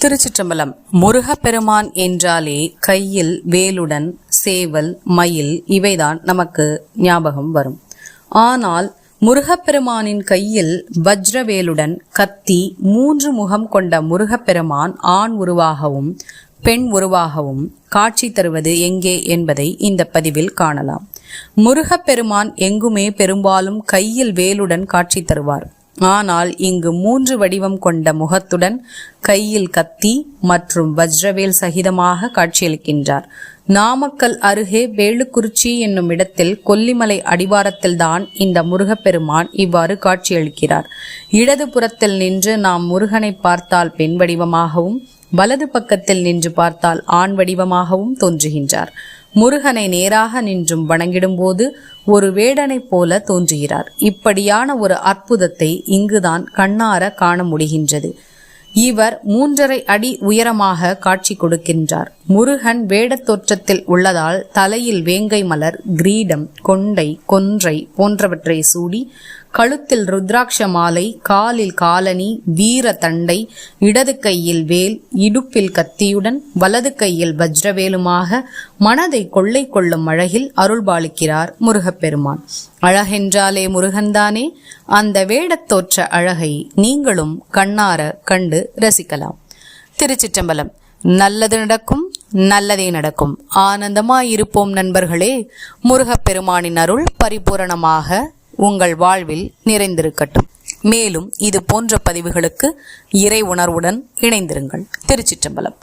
திருச்சிற்றம்பலம். முருகப்பெருமான் என்றாலே கையில் வேலுடன் சேவல், மயில் இவைதான் நமக்கு ஞாபகம் வரும். ஆனால் முருகப்பெருமானின் கையில் வஜ்ரவேலுடன் கத்தி 3 முகம் கொண்ட முருகப்பெருமான் ஆண் உருவாகவும் பெண் உருவாகவும் காட்சி தருவது எங்கே என்பதை இந்த பதிவில் காணலாம். முருகப்பெருமான் எங்குமே பெரும்பாலும் கையில் வேலுடன் காட்சி தருவார். ஆனால் இங்கு 3 வடிவம் கொண்ட முகத்துடன் கையில் கத்தி மற்றும் வஜ்ரவேல் சகிதமாக காட்சியளிக்கின்றார். நாமக்கல் அருகே வேலுக்குறிச்சி என்னும் இடத்தில் கொல்லிமலை அடிவாரத்தில்தான் இந்த முருகப்பெருமான் இவ்வாறு காட்சியளிக்கிறார். இடது புறத்தில் நின்று நாம் முருகனை பார்த்தால் பெண் வடிவமாகவும், வலது பக்கத்தில் நின்று பார்த்தால் ஆண் வடிவமாகவும் தோன்றுகின்றார். முருகனை நேராக நின்றும் வணங்கிடும் போது ஒரு வேடனை போல தோன்றுகிறார். இப்படியான ஒரு அற்புதத்தை இங்குதான் கண்ணார காண முடிகின்றது. இவர் 3.5 அடி உயரமாக காட்சி கொடுக்கின்றார். முருகன் வேடத் தோற்றத்தில் உள்ளதால் தலையில் வேங்கை மலர், கிரீடம், கொண்டை, கொன்றை போன்றவற்றை சூடி, கழுத்தில் ருத்ராட்ச மாலை, காலில் காலணி, வீர தண்டை, இடது கையில் வேல், இடுப்பில் கத்தியுடன் வலது கையில் வஜ்ரவேலுமாக மனதை கொள்ளை கொள்ளும் அழகில் அருள்பாலிக்கிறார் முருகப்பெருமான். அழகென்றாலே முருகன்தானே. அந்த வேடத் தோற்ற அழகை நீங்களும் கண்ணார கண்டு ரசிக்கலாம். திருச்சிற்றம்பலம். நல்லது நடக்கும், நல்லதே நடக்கும். ஆனந்தமாயிருப்போம் நண்பர்களே. முருகப்பெருமானின் அருள் பரிபூரணமாக உங்கள் வாழ்வில் நிறைந்திருக்கட்டும். மேலும் இது போன்ற பதிவுகளுக்கு இறை உணர்வுடன் இணைந்திருங்கள். திருச்சிற்றம்பலம்.